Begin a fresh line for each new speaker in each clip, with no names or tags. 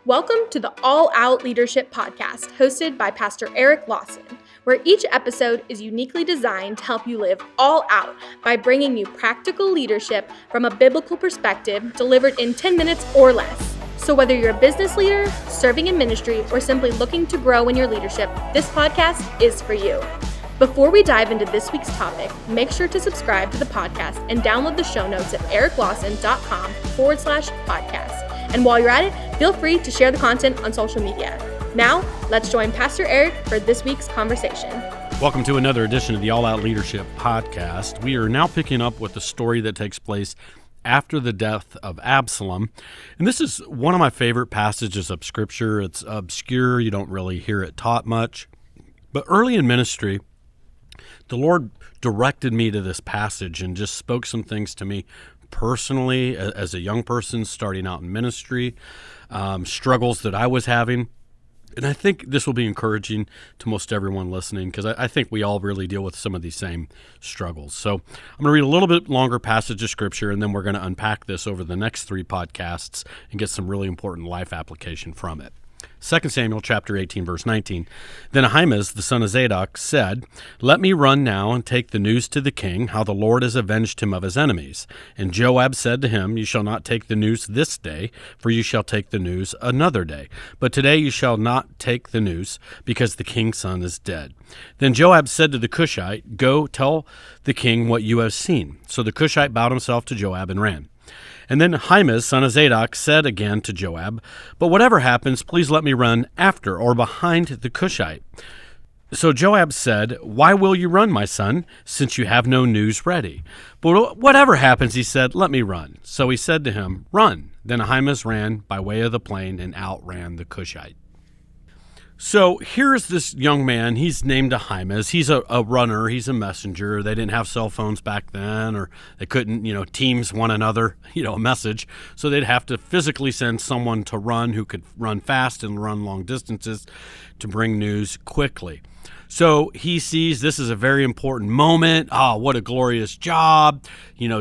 Welcome to the All Out Leadership Podcast, hosted by Pastor Eric Lawson, where each episode is uniquely designed to help you live all out by bringing you practical leadership from a biblical perspective delivered in 10 minutes or less. So whether you're a business leader, serving in ministry, or simply looking to grow in your leadership, this podcast is for you. Before we dive into this week's topic, make sure to subscribe to the podcast and download the show notes at ericlawson.com/podcast. And while you're at it, feel free to share the content on social media. Now, let's join Pastor Eric for this week's conversation.
Welcome to another edition of the All Out Leadership Podcast. We are now picking up with the story that takes place after the death of Absalom. And this is one of my favorite passages of Scripture. It's obscure. You don't really hear it taught much. But early in ministry, the Lord directed me to this passage and just spoke some things to me personally as a young person starting out in ministry, struggles that I was having. And I think this will be encouraging to most everyone listening because I think we all really deal with some of these same struggles. So I'm going to read a little bit longer passage of Scripture, and then we're going to unpack this over the next 3 podcasts and get some really important life application from it. 2 Samuel chapter 18, verse 19. Then Ahimaaz, the son of Zadok, said, "Let me run now and take the news to the king, how the Lord has avenged him of his enemies." And Joab said to him, "You shall not take the news this day, for you shall take the news another day. But today you shall not take the news, because the king's son is dead." Then Joab said to the Cushite, "Go tell the king what you have seen." So the Cushite bowed himself to Joab and ran. And then Ahimaaz, son of Zadok, said again to Joab, "But whatever happens, please let me run after or behind the Cushite." So Joab said, "Why will you run, my son, since you have no news ready?" "But whatever happens," he said, "let me run." So he said to him, "Run." Then Ahimaaz ran by way of the plain and outran the Cushite. So here's this young man. He's named Ahimaaz. He's a runner. He's a messenger. They didn't have cell phones back then, or they couldn't, teams one another, a message. So they'd have to physically send someone to run who could run fast and run long distances to bring news quickly. So he sees this is a very important moment. What a glorious job.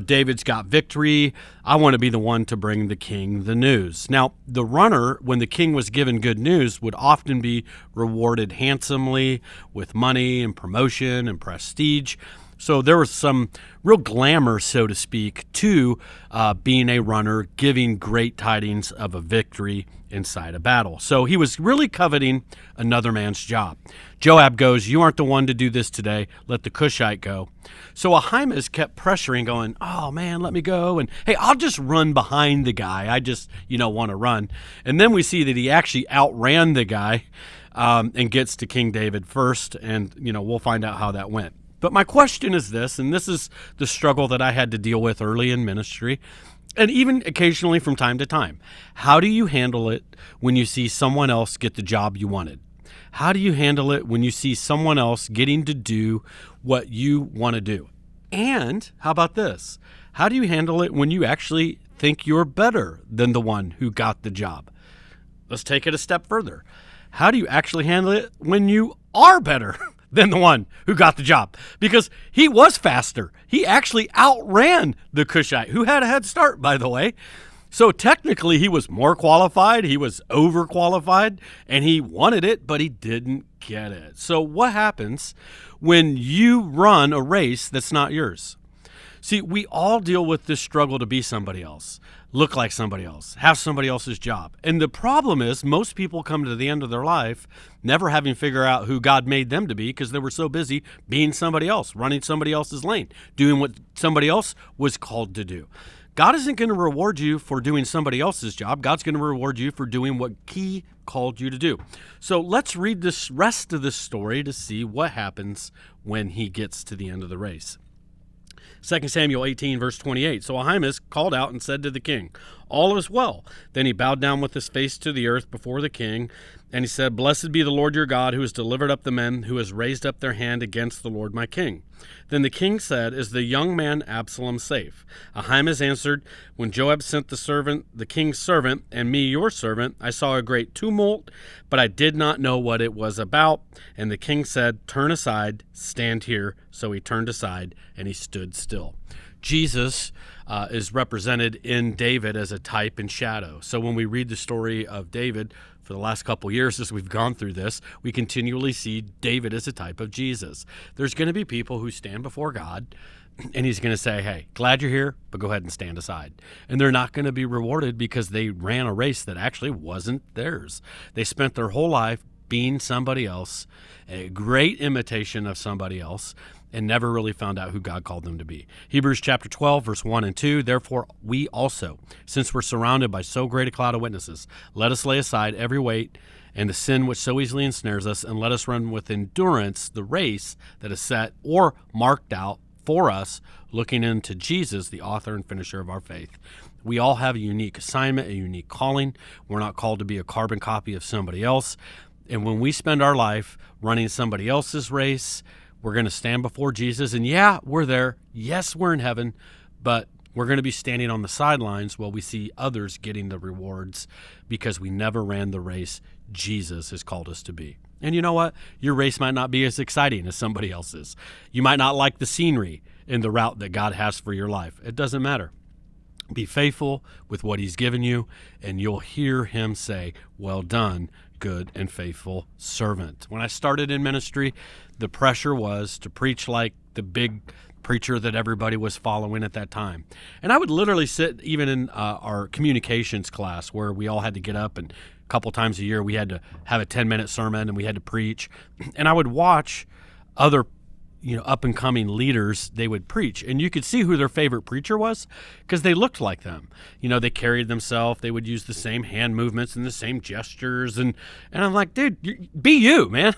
David's got victory. I want to be the one to bring the king the news. Now, the runner, when the king was given good news, would often be rewarded handsomely with money and promotion and prestige. So there was some real glamour, so to speak, to being a runner, giving great tidings of a victory inside a battle. So he was really coveting another man's job. Joab goes, "You aren't the one to do this today. Let the Cushite go." So Ahimaaz kept pressuring, going, "Oh, man, let me go. And, hey, I'll just run behind the guy. I just, want to run." And then we see that he actually outran the guy and gets to King David first. And, we'll find out how that went. But my question is this, and this is the struggle that I had to deal with early in ministry, and even occasionally from time to time. How do you handle it when you see someone else get the job you wanted? How do you handle it when you see someone else getting to do what you want to do? And how about this? How do you handle it when you actually think you're better than the one who got the job? Let's take it a step further. How do you actually handle it when you are better than the one who got the job? Because he was faster. He actually outran the Cushite, who had a head start, by the way. So technically he was more qualified, he was overqualified, and he wanted it, but he didn't get it. So what happens when you run a race that's not yours? See, we all deal with this struggle to be somebody else, look like somebody else, have somebody else's job. And the problem is most people come to the end of their life never having figured out who God made them to be because they were so busy being somebody else, running somebody else's lane, doing what somebody else was called to do. God isn't going to reward you for doing somebody else's job. God's going to reward you for doing what He called you to do. So let's read this rest of this story to see what happens when he gets to the end of the race. 2 Samuel 18, verse 28. So Ahimaaz called out and said to the king, "All is well." Then he bowed down with his face to the earth before the king, and he said, "Blessed be the Lord your God, who has delivered up the men who has raised up their hand against the Lord my king." Then the king said, "Is the young man Absalom safe?" Ahimaaz answered, "When Joab sent the king's servant, and me your servant, I saw a great tumult, but I did not know what it was about." And the king said, "Turn aside, stand here." So he turned aside, and he stood still. Jesus is represented in David as a type and shadow. So when we read the story of David for the last couple years as we've gone through this, we continually see David as a type of Jesus. There's going to be people who stand before God, and he's going to say, hey, glad you're here, but go ahead and stand aside. And they're not going to be rewarded because they ran a race that actually wasn't theirs. They spent their whole life being somebody else, a great imitation of somebody else, and never really found out who God called them to be. Hebrews chapter 12, verse 1 and 2, therefore we also, since we're surrounded by so great a cloud of witnesses, let us lay aside every weight and the sin which so easily ensnares us, and let us run with endurance the race that is set or marked out for us, looking into Jesus, the author and finisher of our faith. We all have a unique assignment, a unique calling. We're not called to be a carbon copy of somebody else. And when we spend our life running somebody else's race, we're going to stand before Jesus. And yeah, we're there. Yes, we're in heaven. But we're going to be standing on the sidelines while we see others getting the rewards because we never ran the race Jesus has called us to be. And you know what? Your race might not be as exciting as somebody else's. You might not like the scenery in the route that God has for your life. It doesn't matter. Be faithful with what he's given you, and you'll hear him say, well done, good and faithful servant. When I started in ministry, the pressure was to preach like the big preacher that everybody was following at that time. And I would literally sit even in our communications class where we all had to get up, and a couple times a year we had to have a 10-minute sermon and we had to preach. And I would watch other up and coming leaders, they would preach, and you could see who their favorite preacher was because they looked like them. They carried themselves. They would use the same hand movements and the same gestures. And I'm like, dude, be you, man.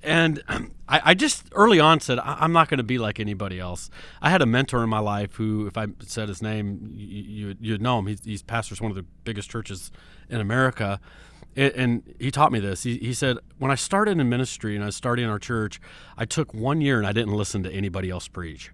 And I just early on said, I'm not going to be like anybody else. I had a mentor in my life who, if I said his name, you'd know him. He's pastors one of the biggest churches in America. And he taught me this. He said, when I started in ministry and I was starting in our church, I took 1 year and I didn't listen to anybody else preach.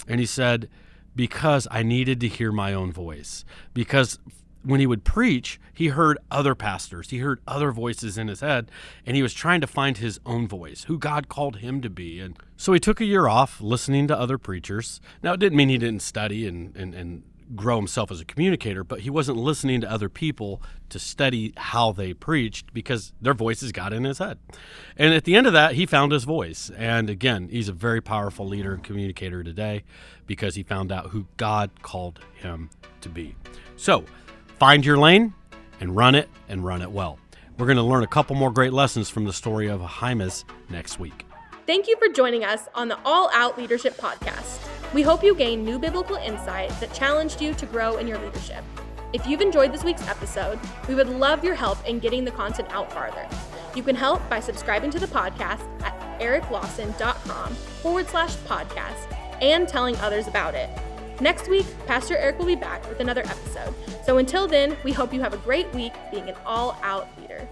And he said, because I needed to hear my own voice. Because when he would preach, he heard other pastors. He heard other voices in his head, and he was trying to find his own voice, who God called him to be. And so he took a year off listening to other preachers. Now, it didn't mean he didn't study and grow himself as a communicator, but he wasn't listening to other people to study how they preached because their voices got in his head. And at the end of that, he found his voice. And again, he's a very powerful leader and communicator today because he found out who God called him to be. So find your lane and run it well. We're going to learn a couple more great lessons from the story of Ahimaaz next week.
Thank you for joining us on the All Out Leadership Podcast. We hope you gained new biblical insight that challenged you to grow in your leadership. If you've enjoyed this week's episode, we would love your help in getting the content out farther. You can help by subscribing to the podcast at ericlawson.com/podcast and telling others about it. Next week, Pastor Eric will be back with another episode. So until then, we hope you have a great week being an all-out leader.